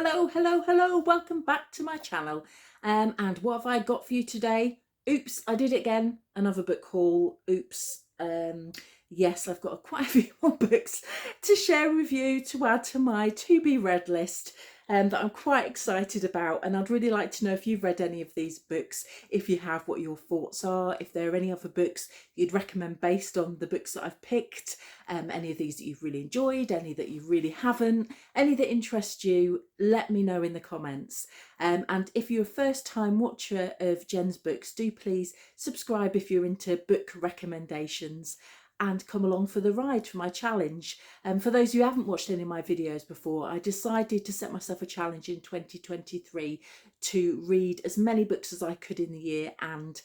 Hello, welcome back to my channel. And what have I got for you today? Oops, I did it again, another book haul. Oops. Yes, I've got quite a few more books to share with you to add to my to be read list that I'm quite excited about. And I'd really like to know if you've read any of these books, if you have, what your thoughts are, if there are any other books you'd recommend based on the books that I've picked, any of these that you've really enjoyed, any that you really haven't, any that interest you, let me know in the comments. And if you're a first time watcher of Jen's books, do please subscribe if you're into book recommendations and come along for the ride for my challenge. For those who haven't watched any of my videos before, I decided to set myself a challenge in 2023 to read as many books as I could in the year and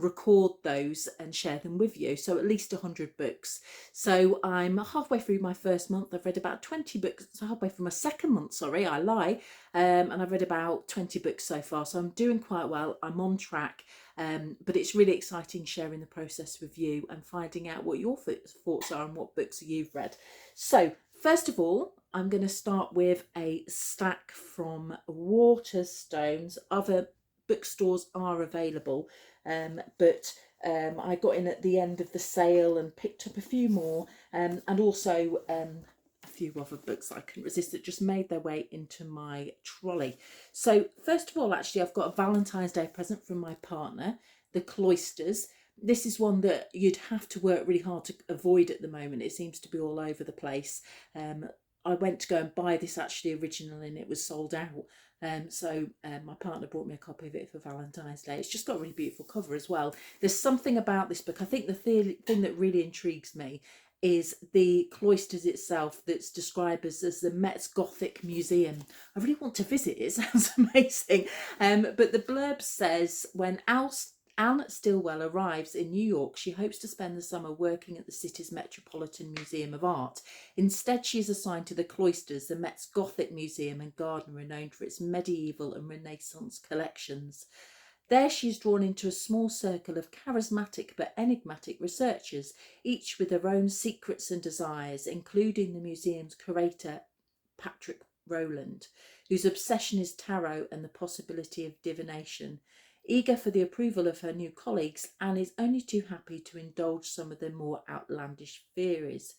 record those and share them with you. So at least 100 books. So I'm halfway through my first month. I've read about 20 books. So halfway through my second month, sorry, I lie. And I've read about 20 books so far. So I'm doing quite well. I'm on track. But it's really exciting sharing the process with you and finding out what your thoughts are and what books you've read. So first of all, I'm going to start with a stack from Waterstones. Other bookstores are available, but I got in at the end of the sale and picked up a few more, and also a few other books I couldn't resist that just made their way into my trolley. So first of all, actually, I've got a Valentine's Day present from my partner, The Cloisters. This is one that you'd have to work really hard to avoid at the moment. It seems to be all over the place. I went to go and buy this actually originally and it was sold out. So my partner brought me a copy of it for Valentine's Day. It's just got a really beautiful cover as well. There's something about this book. I think the thing that really intrigues me is the cloisters itself that's described as the Met's Gothic Museum. I really want to visit. It sounds amazing. But the blurb says, when Anne Stillwell arrives in New York, she hopes to spend the summer working at the city's Metropolitan Museum of Art. Instead, she is assigned to the Cloisters, the Met's Gothic Museum and garden renowned for its medieval and Renaissance collections. There she is drawn into a small circle of charismatic but enigmatic researchers, each with their own secrets and desires, including the museum's curator, Patrick Rowland, whose obsession is tarot and the possibility of divination. Eager for the approval of her new colleagues, Anne is only too happy to indulge some of their more outlandish theories.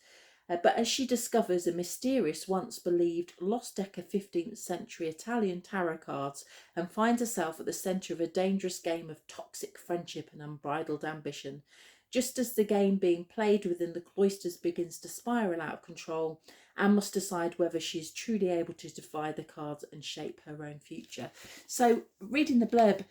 But as she discovers a mysterious, once believed, lost deck of 15th century Italian tarot cards and finds herself at the centre of a dangerous game of toxic friendship and unbridled ambition. Just as the game being played within the cloisters begins to spiral out of control, Anne must decide whether she is truly able to defy the cards and shape her own future. So reading the blurb,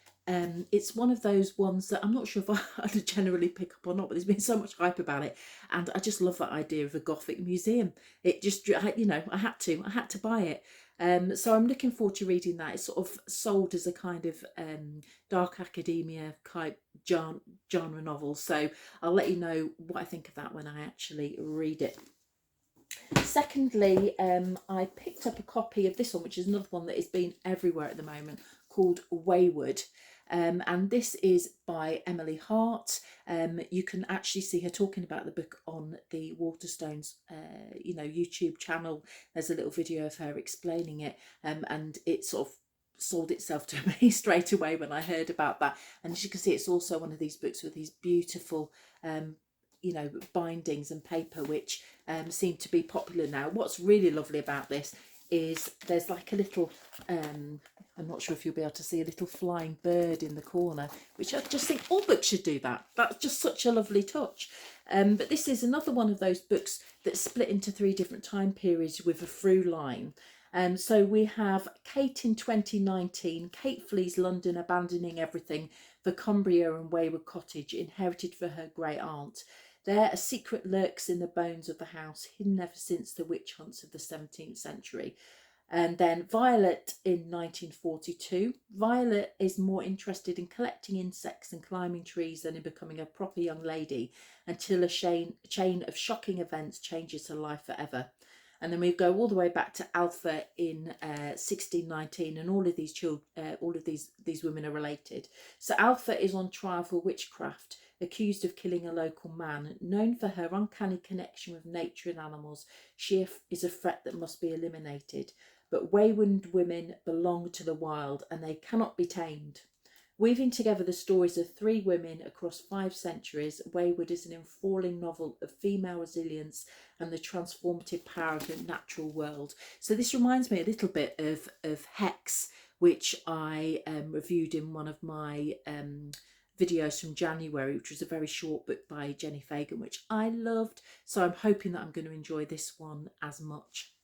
it's one of those ones that I'm not sure if I'd generally pick up or not, but there's been so much hype about it, and I just love that idea of a Gothic museum. It just, you know, I had to buy it. So I'm looking forward to reading that. It's sort of sold as a kind of dark academia type genre novel. So I'll let you know what I think of that when I actually read it. Secondly, I picked up a copy of this one, which is another one that has been everywhere at the moment, called Wayward. And this is by Emily Hart. You can actually see her talking about the book on the Waterstones, YouTube channel. There's a little video of her explaining it, and it sort of sold itself to me straight away when I heard about that. And as you can see, it's also one of these books with these beautiful bindings and paper, which seem to be popular now. What's really lovely about this is there's like a little I'm not sure if you'll be able to see a little flying bird in the corner, which I just think all books should do that. That's just such a lovely touch. But this is another one of those books that's split into 3 different time periods with a through line. So we have Kate in 2019. Kate flees London, abandoning everything for Cumbria and Wayward Cottage, inherited for her great aunt. There, a secret lurks in the bones of the house, hidden ever since the witch hunts of the 17th century. And then Violet in 1942. Violet is more interested in collecting insects and climbing trees than in becoming a proper young lady, until a chain of shocking events changes her life forever. And then we go all the way back to Alpha in 1619, and all of these women are related. So Alpha is on trial for witchcraft, accused of killing a local man. Known for her uncanny connection with nature and animals, she is a threat that must be eliminated. but wayward women belong to the wild and they cannot be tamed. Weaving together the stories of three women across 5 centuries, Wayward is an enthralling novel of female resilience and the transformative power of the natural world. So this reminds me a little bit of Hex, which I reviewed in one of my videos from January, which was a very short book by Jenny Fagan, which I loved. So I'm hoping that I'm going to enjoy this one as much.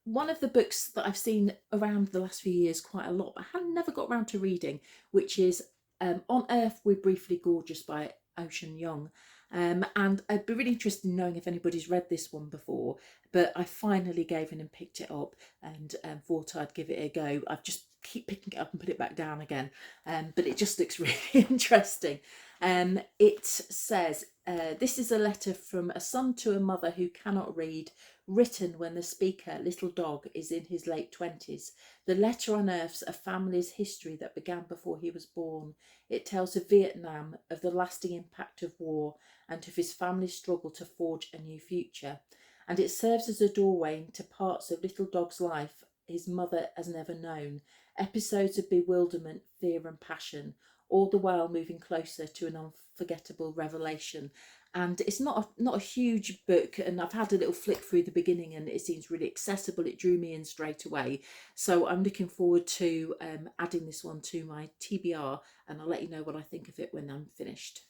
One of the books that I've seen around the last few years quite a lot, but I had never got around to reading, which is On Earth We're Briefly Gorgeous by Ocean Young. And I'd be really interested in knowing if anybody's read this one before, but I finally gave in and picked it up and thought I'd give it a go. I've just keep picking it up and put it back down again, but it just looks really interesting. It says, this is a letter from a son to a mother who cannot read, written when the speaker, little dog, is in his late 20s. The letter unearths a family's history that began before he was born. It tells of Vietnam, of the lasting impact of war, and of his family's struggle to forge a new future. And it serves as a doorway into parts of little dog's life his mother has never known, episodes of bewilderment, fear and passion, all the while moving closer to an unforgettable revelation. And it's not a huge book, and I've had a little flick through the beginning and it seems really accessible. It drew me in straight away, so I'm looking forward to adding this one to my TBR, and I'll let you know what I think of it when I'm finished.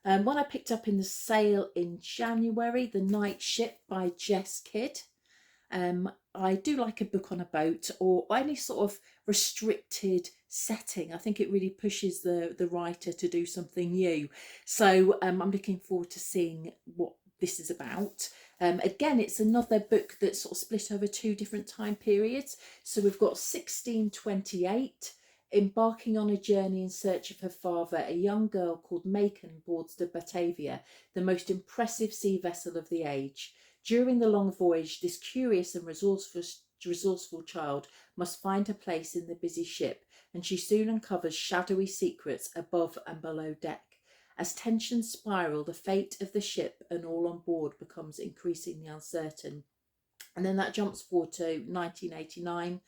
One I picked up in the sale in January, The Night Ship by Jess Kidd. I do like a book on a boat or any sort of restricted setting. I think it really pushes the writer to do something new. So I'm looking forward to seeing what this is about. Again, it's another book that's sort of split over 2 different time periods. So we've got 1628. Embarking on a journey in search of her father, a young girl called Macon boards the Batavia, the most impressive sea vessel of the age. During the long voyage, this curious and resourceful child must find her place in the busy ship, and she soon uncovers shadowy secrets above and below deck. As tensions spiral, the fate of the ship and all on board becomes increasingly uncertain. And then that jumps forward to 1989.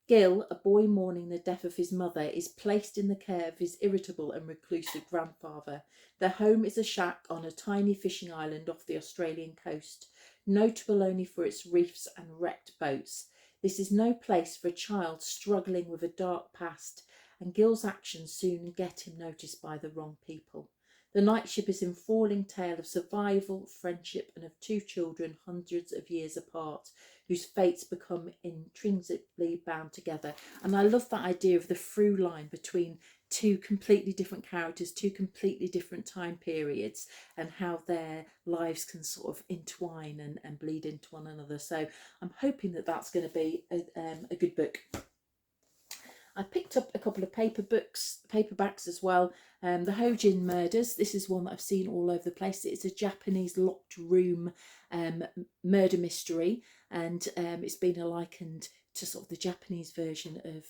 Gil, a boy mourning the death of his mother, is placed in the care of his irritable and reclusive grandfather. Their home is a shack on a tiny fishing island off the Australian coast, notable only for its reefs and wrecked boats. This is no place for a child struggling with a dark past, and Gil's actions soon get him noticed by the wrong people. The Night Ship is an enthralling tale of survival, friendship, and of 2 children hundreds of years apart, whose fates become intrinsically bound together. And I love that idea of the through line between 2 completely different characters, 2 completely different time periods, and how their lives can sort of entwine and bleed into one another. So I'm hoping that that's going to be a good book. I picked up a couple of paperbacks as well. The Hojin Murders. This is one that I've seen all over the place. It's a Japanese locked room murder mystery, and it's been likened to sort of the Japanese version of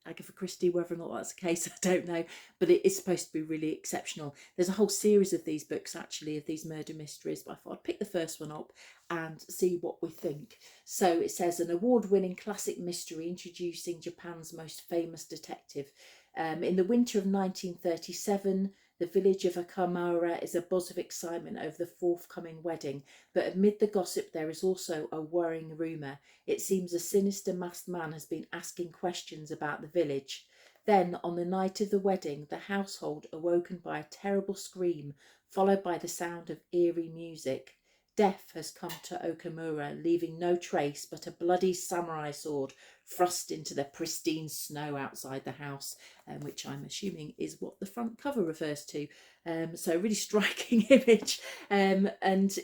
Agatha Christie. Whether or not that's the case, I don't know, but it is supposed to be really exceptional. There's a whole series of these books, actually, of these murder mysteries, but I thought I'd pick the first one up and see what we think. So it says, an award-winning classic mystery introducing Japan's most famous detective. In the winter of 1937, the village of Akamura is a buzz of excitement over the forthcoming wedding, but amid the gossip there is also a worrying rumour. It seems a sinister masked man has been asking questions about the village. Then, on the night of the wedding, the household awoken by a terrible scream, followed by the sound of eerie music. Death has come to Okamura, leaving no trace but a bloody samurai sword thrust into the pristine snow outside the house, which I'm assuming is what the front cover refers to. So really striking image, and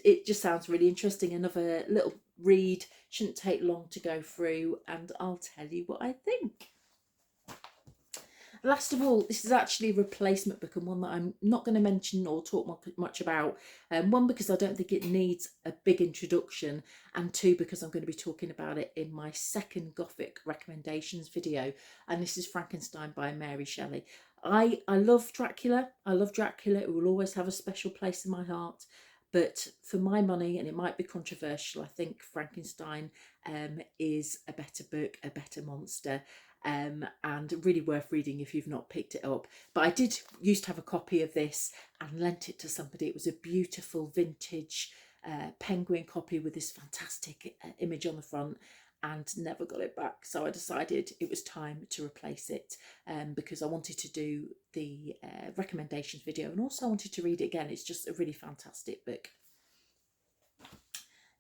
it just sounds really interesting. Another little read, shouldn't take long to go through, and I'll tell you what I think. Last of all, this is actually a replacement book, and one that I'm not going to mention or talk much about. One, because I don't think it needs a big introduction, and 2, because I'm going to be talking about it in my second Gothic recommendations video, and this is Frankenstein by Mary Shelley. I love Dracula. I love Dracula. It will always have a special place in my heart. But for my money, and it might be controversial, I think Frankenstein is a better book, a better monster, and really worth reading if you've not picked it up. But I did used to have a copy of this and lent it to somebody. It was a beautiful vintage penguin copy with this fantastic image on the front, and never got it back. So I decided it was time to replace it, because I wanted to do the recommendations video, and also I wanted to read it again. It's just a really fantastic book.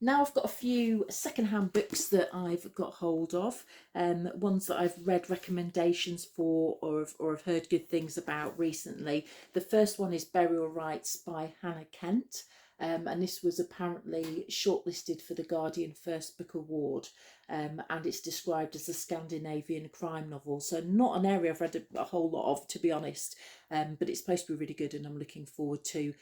Now I've got a few secondhand books that I've got hold of, ones that I've read recommendations for or have heard good things about recently. The first one is Burial Rites by Hannah Kent. And this was apparently shortlisted for the Guardian First Book Award, and it's described as a Scandinavian crime novel. So not an area I've read a whole lot of, to be honest, but it's supposed to be really good, and I'm looking forward to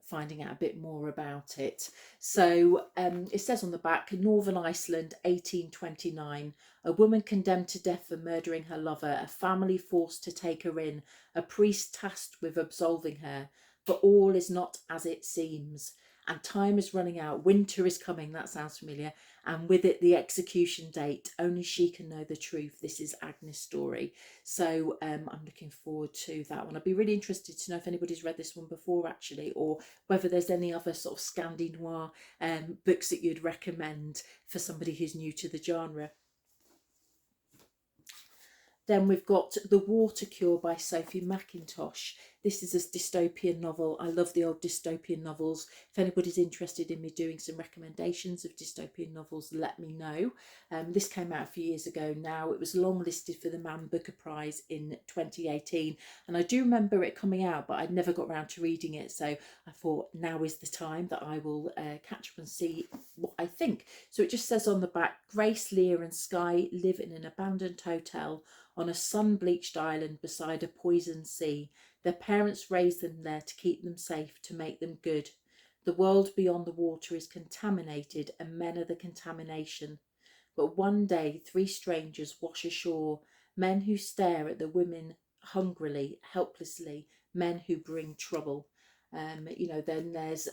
finding out a bit more about it. So it says on the back, Northern Iceland, 1829, a woman condemned to death for murdering her lover, a family forced to take her in, a priest tasked with absolving her. But all is not as it seems, and time is running out. Winter is coming, that sounds familiar, and with it the execution date. Only she can know the truth. This is Agnes' story. So I'm looking forward to that one. I'd be really interested to know if anybody's read this one before, actually, or whether there's any other sort of Scandi noir books that you'd recommend for somebody who's new to the genre. Then we've got The Water Cure by Sophie Mackintosh. This is a dystopian novel. I love the old dystopian novels. If anybody's interested in me doing some recommendations of dystopian novels, let me know. This came out a few years ago now. It was longlisted for the Man Booker Prize in 2018. And I do remember it coming out, but I never got around to reading it. So I thought now is the time that I will catch up and see what I think. So it just says on the back, Grace, Leah and Skye live in an abandoned hotel on a sun-bleached island beside a poisoned sea. Their parents raised them there to keep them safe, to make them good. The world beyond the water is contaminated, and men are the contamination. But one day 3 strangers wash ashore, men who stare at the women hungrily, helplessly, men who bring trouble. Then there's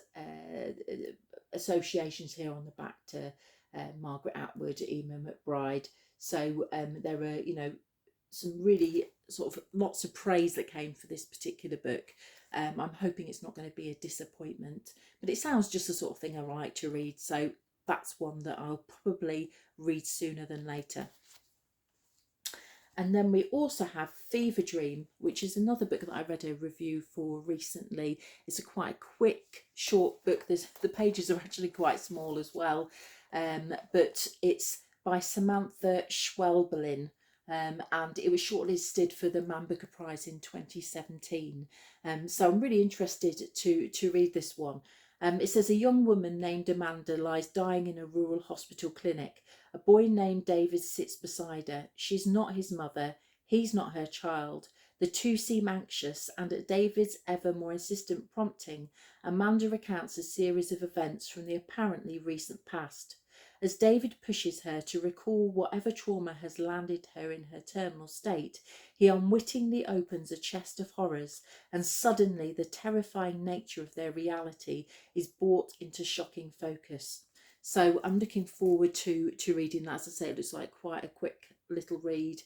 associations here on the back to Margaret Atwood, Emma McBride. So there are, some really sort of lots of praise that came for this particular book. I'm hoping it's not going to be a disappointment, but it sounds just the sort of thing I like to read. So that's one that I'll probably read sooner than later. And then we also have Fever Dream, which is another book that I read a review for recently. It's a quite quick, short book. The pages are actually quite small as well, but it's by Samantha Schwelberlin. And it was shortlisted for the Man Booker Prize in 2017. So I'm really interested to read this one. It says a young woman named Amanda lies dying in a rural hospital clinic. A boy named David sits beside her. She's not his mother. He's not her child. The two seem anxious, and at David's ever more insistent prompting, Amanda recounts a series of events from the apparently recent past. As David pushes her to recall whatever trauma has landed her in her terminal state, he unwittingly opens a chest of horrors, and suddenly the terrifying nature of their reality is brought into shocking focus. So I'm looking forward to reading that. As I say, it looks like quite a quick little read,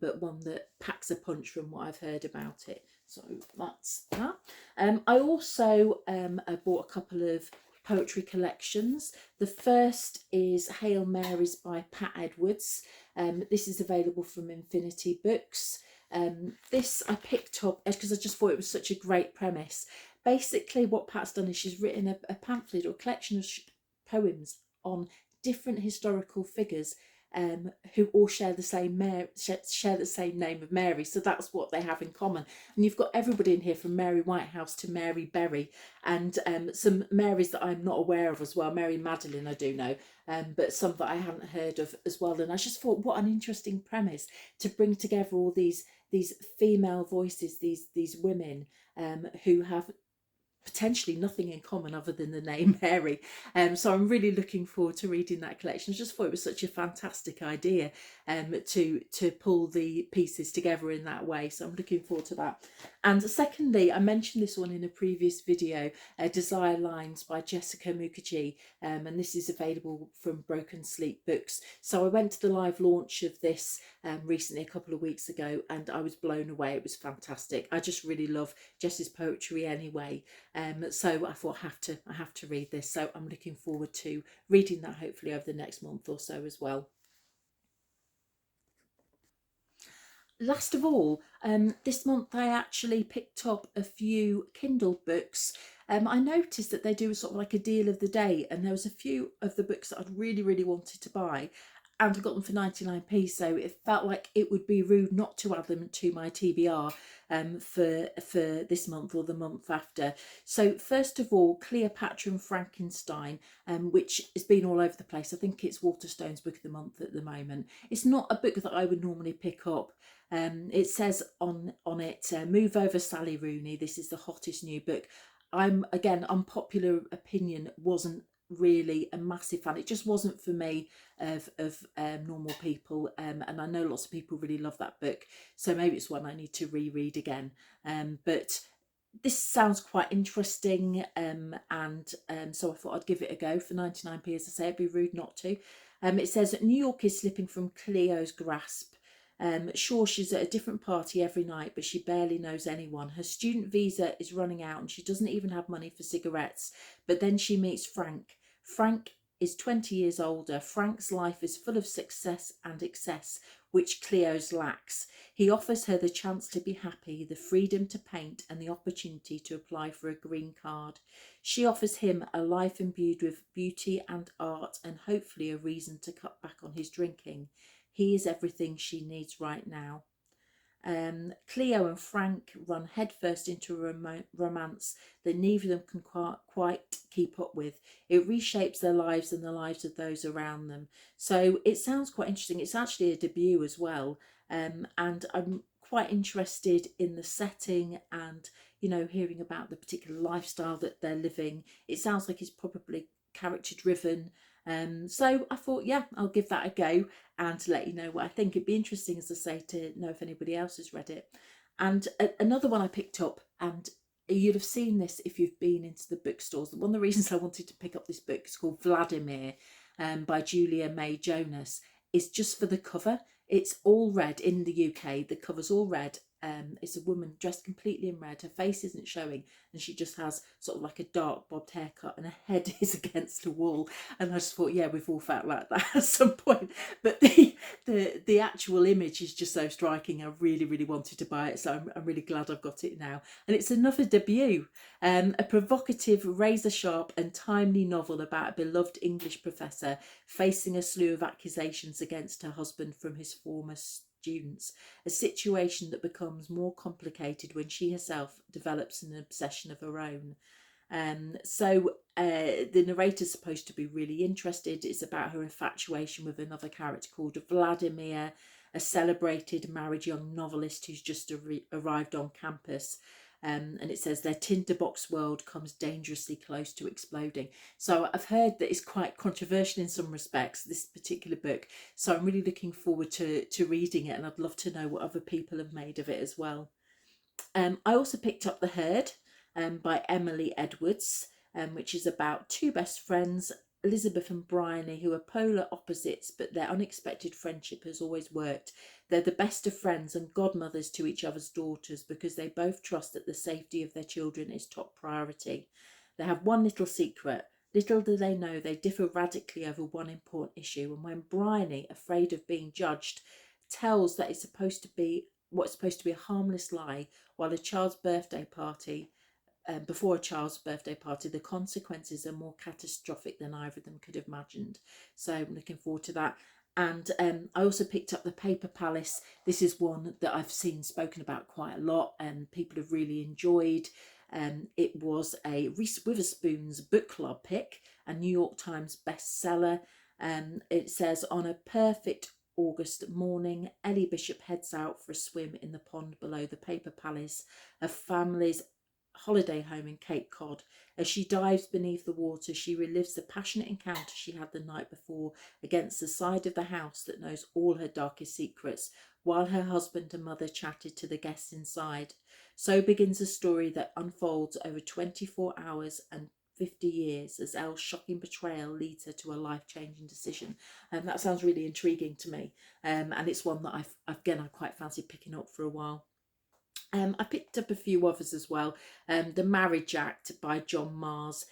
but one that packs a punch from what I've heard about it. So that's that. I also bought a couple of poetry collections. The first is Hail Marys by Pat Edwards. This is available from Infinity Books. This I picked up because I just thought it was such a great premise. Basically what Pat's done is she's written a pamphlet or a collection of poems on different historical figures who all share the same name of Mary. So that's what they have in common. And you've got everybody in here from Mary Whitehouse to Mary Berry, and some Marys that I'm not aware of as well. Mary Magdalene I do know, but some that I haven't heard of as well. And I just thought, what an interesting premise to bring together all these female voices, these women who have potentially nothing in common other than the name Mary. So I'm really looking forward to reading that collection. I just thought it was such a fantastic idea to pull the pieces together in that way. So I'm looking forward to that. And secondly, I mentioned this one in a previous video, Desire Lines by Jessica Mukherjee, and this is available from Broken Sleep Books. So I went to the live launch of this recently, a couple of weeks ago, and I was blown away. It was fantastic. I just really love Jess's poetry anyway. So I thought I have to read this. So I'm looking forward to reading that hopefully over the next month or so as well. Last of all, this month I actually picked up a few Kindle books. I noticed that they do sort of like a deal of the day, and there was a few of the books that I'd really wanted to buy, and I got them for 99p. So it felt like it would be rude not to add them to my TBR for this month or the month after. So first of all, Cleopatra and Frankenstein, which has been all over the place. I think it's Waterstone's book of the month at the moment. It's not a book that I would normally pick up. It says on it, move over Sally Rooney. This is the hottest new book. I'm, again, unpopular opinion, wasn't really a massive fan. It just wasn't for me of Normal People, and I know lots of people really love that book, so maybe it's one I need to reread again. But this sounds quite interesting, and so I thought I'd give it a go for 99p. As I say, it'd be rude not to. It says New York is slipping from Cleo's grasp. Sure, she's at a different party every night, but she barely knows anyone. Her student visa is running out and she doesn't even have money for cigarettes. But then she meets Frank. Frank is 20 years older. Frank's life is full of success and excess, which Cleo's lacks. He offers her the chance to be happy, the freedom to paint, and the opportunity to apply for a green card. She offers him a life imbued with beauty and art, and hopefully a reason to cut back on his drinking. He is everything she needs right now. Cleo and Frank run headfirst into a romance that neither of them can quite keep up with. It reshapes their lives and the lives of those around them. So it sounds quite interesting. It's actually a debut as well, and I'm quite interested in the setting and, you know, hearing about the particular lifestyle that they're living. It sounds like it's probably character driven. So I thought, yeah, I'll give that a go and to let you know what I think. It'd be interesting, as I say, to know if anybody else has read it. And another one I picked up, and you'd have seen this if you've been into the bookstores. One of the reasons I wanted to pick up this book is called Vladimir, by Julia May Jonas, is just for the cover. It's all red in the UK. The cover's all red. It's a woman dressed completely in red. Her face isn't showing, and she just has sort of like a dark bobbed haircut, and her head is against the wall. And I just thought, yeah, we've all felt like that at some point. But the actual image is just so striking. I really wanted to buy it, so I'm really glad I've got it now. And it's another debut, a provocative, razor sharp, and timely novel about a beloved English professor facing a slew of accusations against her husband from his former students, a situation that becomes more complicated when she herself develops an obsession of her own. The narrator's supposed to be really interested. It's about her infatuation with another character called Vladimir, a celebrated married young novelist who's just arrived on campus. And it says their tinderbox world comes dangerously close to exploding. So I've heard that it's quite controversial in some respects, this particular book. So I'm really looking forward to reading it, and I'd love to know what other people have made of it as well. I also picked up The Herd by Emily Edwards, which is about two best friends, Elizabeth and Bryony, who are polar opposites, but their unexpected friendship has always worked. They're the best of friends and godmothers to each other's daughters because they both trust that the safety of their children is top priority. They have one little secret. Little do they know they differ radically over one important issue, and when Bryony, afraid of being judged, tells that it's supposed to be what's supposed to be a harmless lie while a child's birthday party before a child's birthday party, the consequences are more catastrophic than either of them could have imagined. So I'm looking forward to that. And I also picked up The Paper Palace. This is one that I've seen spoken about quite a lot and people have really enjoyed. It was a Reese Witherspoon's book club pick, a New York Times bestseller. It says, on a perfect August morning, Ellie Bishop heads out for a swim in the pond below the Paper Palace. Her family's holiday home in Cape Cod. As she dives beneath the water, she relives the passionate encounter she had the night before against the side of the house that knows all her darkest secrets, while her husband and mother chatted to the guests inside. So begins a story that unfolds over 24 hours and 50 years as Elle's shocking betrayal leads her to a life-changing decision. And that sounds really intriguing to me. And it's one that I quite fancy picking up for a while. I picked up a few others as well. The Marriage Act by John Mars,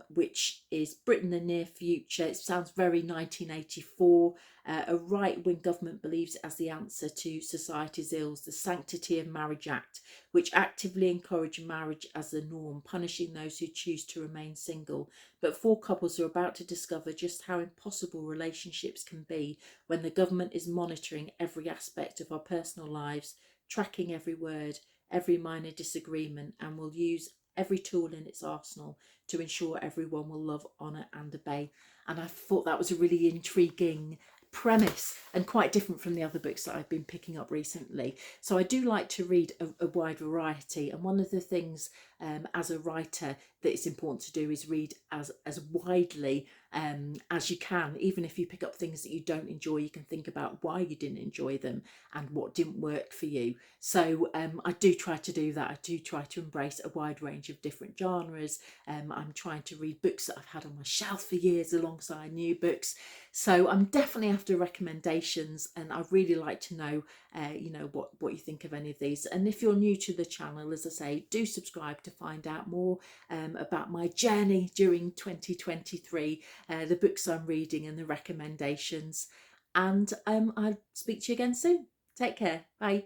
which is Britain the Near Future. It sounds very 1984. A right-wing government believes it as the answer to society's ills. The Sanctity of Marriage Act, which actively encourage marriage as the norm, punishing those who choose to remain single. But four couples are about to discover just how impossible relationships can be when the government is monitoring every aspect of our personal lives, tracking every word, every minor disagreement, and will use every tool in its arsenal to ensure everyone will love, honour and obey. And I thought that was a really intriguing premise and quite different from the other books that I've been picking up recently. So I do like to read a wide variety, and one of the things as a writer that it's important to do is read as widely as you can. Even if you pick up things that you don't enjoy, you can think about why you didn't enjoy them and what didn't work for you. So I do try to do that. I do try to embrace a wide range of different genres. I'm trying to read books that I've had on my shelf for years alongside new books. So I'm definitely after recommendations, and I'd really like to know what you think of any of these. And if you're new to the channel, as I say, do subscribe to find out more about my journey during 2023, the books I'm reading and the recommendations. And I'll speak to you again soon. Take care. Bye.